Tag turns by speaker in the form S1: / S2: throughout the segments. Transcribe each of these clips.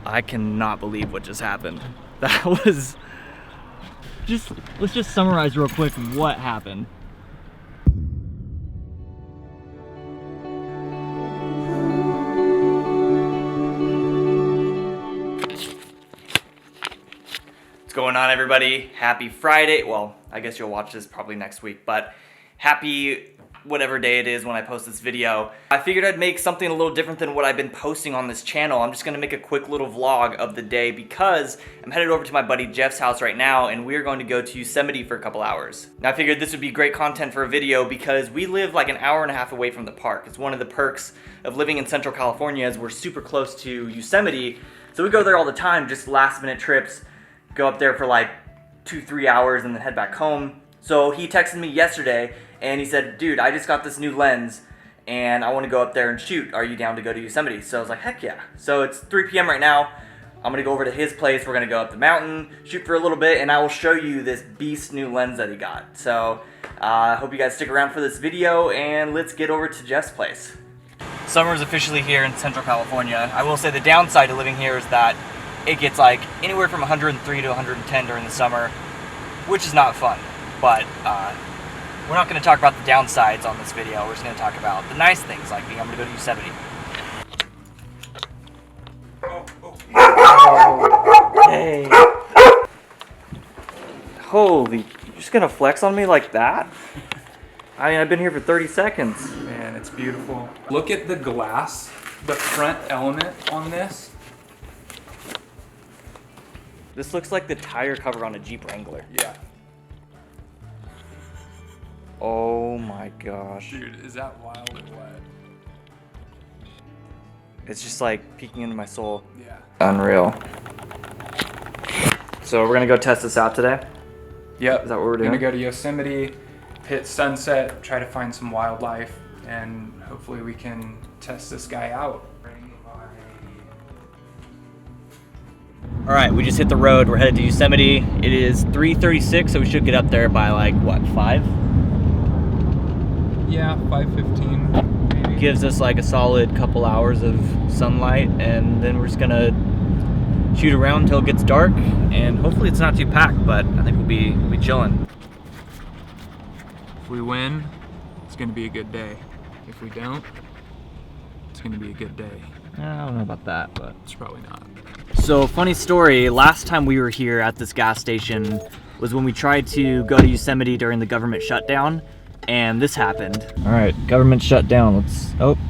S1: I cannot believe what just happened. That was let's just summarize real quick what happened. What's going on, everybody? Happy Friday. Well, I guess you'll watch this probably next week, but happy whatever day it is when I post this video. I figured I'd make something a little different than what I've been posting on this channel. I'm just gonna make a quick little vlog of the day because I'm headed over to my buddy Jeff's house right now and we're going to go to Yosemite for a couple hours. Now I figured this would be great content for a video because we live like an hour and a half away from the park. It's one of the perks of living in Central California is we're super close to Yosemite. So we go there all the time, just last minute trips, go up there for like 2-3 hours and then head back home. So he texted me yesterday and he said, dude, I just got this new lens and I want to go up there and shoot. Are you down to go to Yosemite? So I was like, heck yeah. So it's 3 p.m. right now. I'm going to go over to his place. We're going to go up the mountain, shoot for a little bit, and I will show you this beast new lens that he got. So I hope you guys stick around for this video and let's get over to Jeff's place. Summer's officially here in Central California. I will say the downside to living here is that it gets like anywhere from 103 to 110 during the summer, which is not fun. But we're not going to talk about the downsides on this video. We're just going to talk about the nice things, like being able to go to Yosemite. Oh, hey. Holy, you're just going to flex on me like that? I mean, I've been here for 30 seconds.
S2: Man, it's beautiful. Look at the glass, the front element on this.
S1: This looks like the tire cover on a Jeep Wrangler.
S2: Yeah.
S1: Oh my gosh.
S2: Dude, is that wild or what?
S1: It's just like peeking into my soul.
S2: Yeah.
S1: Unreal. So we're gonna go test this out today?
S2: Yep.
S1: Is that what we're doing?
S2: We're gonna go to Yosemite, hit sunset, try to find some wildlife, and hopefully we can test this guy out.
S1: All right, we just hit the road. We're headed to Yosemite. It is 3:36, so we should get up there by like, what, 5?
S2: Yeah, 5:15 maybe.
S1: Gives us like a solid couple hours of sunlight, and then we're just gonna shoot around until it gets dark, and hopefully it's not too packed, but I think we'll be chilling.
S2: If we win, it's gonna be a good day. If we don't, it's gonna be a good day.
S1: I don't know about that, but
S2: It's probably not.
S1: So, funny story, last time we were here at this gas station was when we tried to go to Yosemite during the government shutdown, and this happened. All right, government shutdown.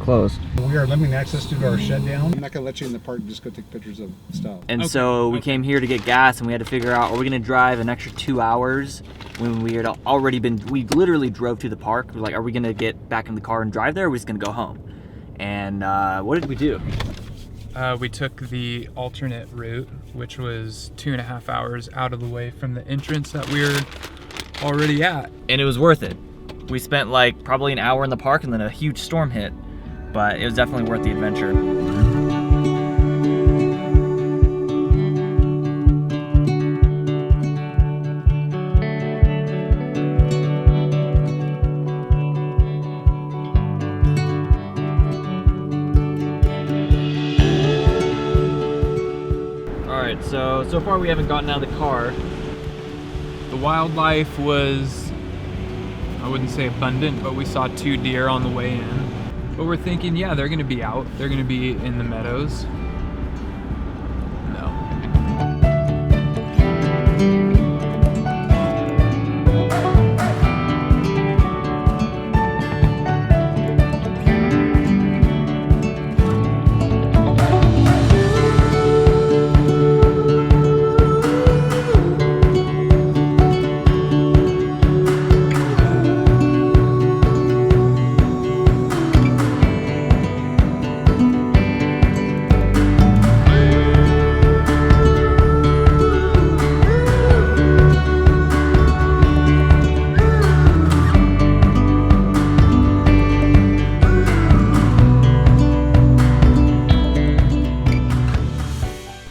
S1: Closed.
S3: We are limiting access due to our shutdown. I'm not gonna let you in the park, just go take pictures of stuff.
S1: And so we came here to get gas, and we had to figure out, are we gonna drive an extra 2 hours when we had already we literally drove to the park. We're like, are we gonna get back in the car and drive there, or are we just gonna go home? And what did we do?
S2: We took the alternate route, which was 2.5 hours out of the way from the entrance that we were already at.
S1: And it was worth it. We spent like probably an hour in the park and then a huge storm hit, but it was definitely worth the adventure. So far we haven't gotten out of the car.
S2: The wildlife was, I wouldn't say abundant, but we saw 2 deer on the way in. But we're thinking, yeah, they're gonna be out. They're gonna be in the meadows. No.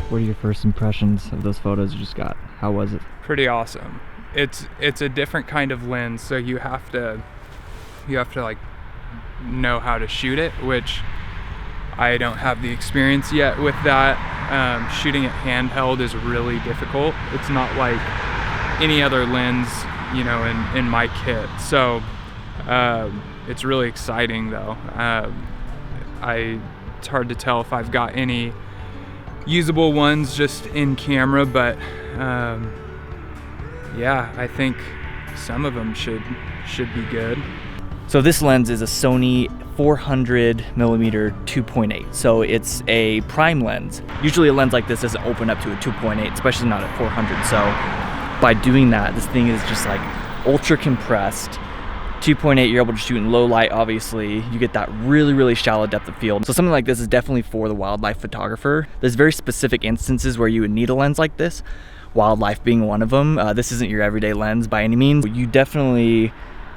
S1: What are your first impressions of those photos you just got? How was it?
S2: Pretty awesome. It's a different kind of lens, so you have to like know how to shoot it, which I don't have the experience yet with that. shooting it handheld is really difficult. It's not like any other lens, you know, in my kit. So it's really exciting though. It's hard to tell if I've got any usable ones just in camera, but yeah, I think some of them should be good.
S1: So this lens is a Sony 400mm 2.8. So it's a prime lens. Usually a lens like this doesn't open up to a 2.8, especially not at 400. So by doing that, this thing is just like ultra compressed. 2.8, you're able to shoot in low light, obviously. You get that really shallow depth of field. So something like this is definitely for the wildlife photographer. There's very specific instances where you would need a lens like this, wildlife being one of them. This isn't your everyday lens by any means. You definitely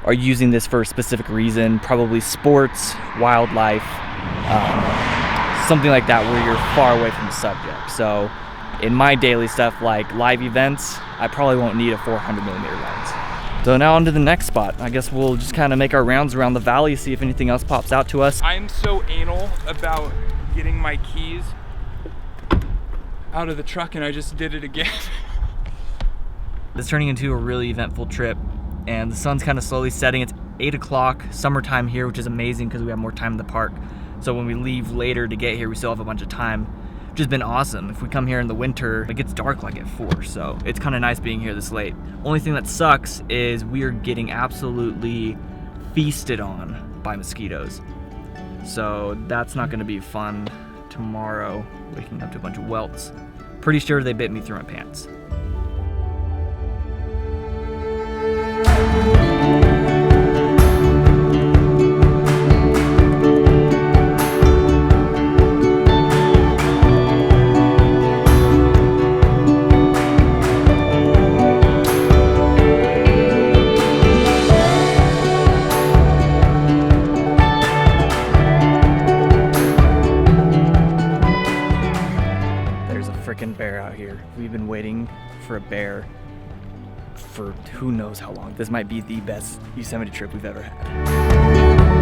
S1: are using this for a specific reason, probably sports, wildlife, something like that where you're far away from the subject. So in my daily stuff like live events, I probably won't need a 400mm lens. So now on to the next spot. I guess we'll just kind of make our rounds around the valley, see if anything else pops out to us.
S2: I'm so anal about getting my keys out of the truck, and I just did it again.
S1: This is turning into a really eventful trip, and the sun's kind of slowly setting. It's 8 o'clock, summertime here, which is amazing because we have more time in the park. So when we leave later to get here, we still have a bunch of time, which has been awesome. If we come here in the winter, it gets dark like at 4, so it's kind of nice being here this late. Only thing that sucks is we are getting absolutely feasted on by mosquitoes. So that's not gonna be fun tomorrow, waking up to a bunch of welts. Pretty sure they bit me through my pants. Bear out here. We've been waiting for a bear for who knows how long. This might be the best Yosemite trip we've ever had.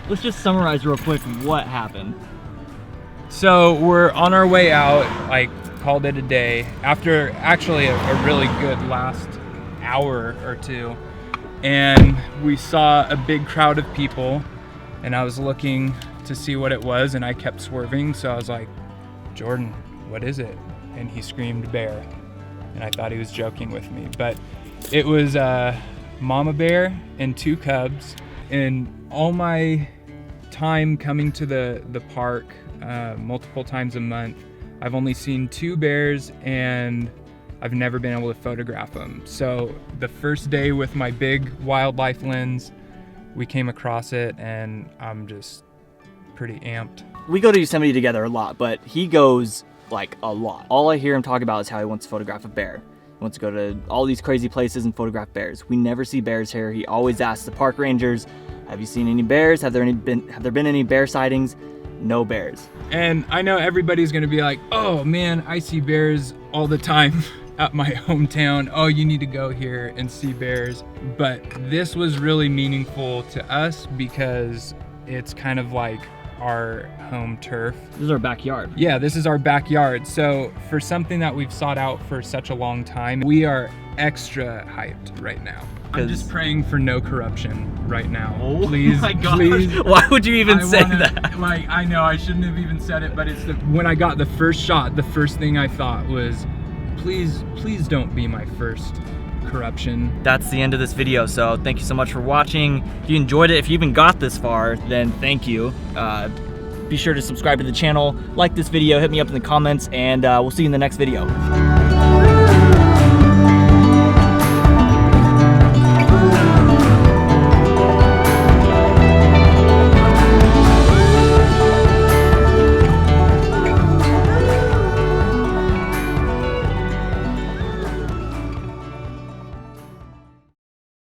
S1: Let's just summarize real quick what happened.
S2: So we're on our way out, like called it a day, after actually a really good last hour or two. And we saw a big crowd of people, and I was looking to see what it was, and I kept swerving. So I was like, Jordan, what is it? And he screamed bear. And I thought he was joking with me, but it was a mama bear and 2 cubs. And all my time coming to the park multiple times a month, I've only seen 2 bears, and I've never been able to photograph them. So the first day with my big wildlife lens, we came across it, and I'm just pretty amped.
S1: We go to Yosemite together a lot, but he goes like a lot. All I hear him talk about is how he wants to photograph a bear. He wants to go to all these crazy places and photograph bears. We never see bears here. He always asks the park rangers, have you seen any bears? Have there been any bear sightings? No bears.
S2: And I know everybody's gonna be like, oh man, I see bears all the time at my hometown. Oh, you need to go here and see bears. But this was really meaningful to us because it's kind of like our home turf.
S1: This is our backyard.
S2: Yeah, this is our backyard. So for something that we've sought out for such a long time, we are extra hyped right now. I'm just praying for no corruption right now.
S1: Oh,
S2: please,
S1: my God.
S2: Please.
S1: Why would you even say that?
S2: Like, I know I shouldn't have even said it, but it's when I got the first shot, the first thing I thought was, please don't be my first corruption.
S1: That's the end of this video, so thank you so much for watching. If you enjoyed it, if you even got this far, then thank you. Be sure to subscribe to the channel, like this video, hit me up in the comments, and we'll see you in the next video.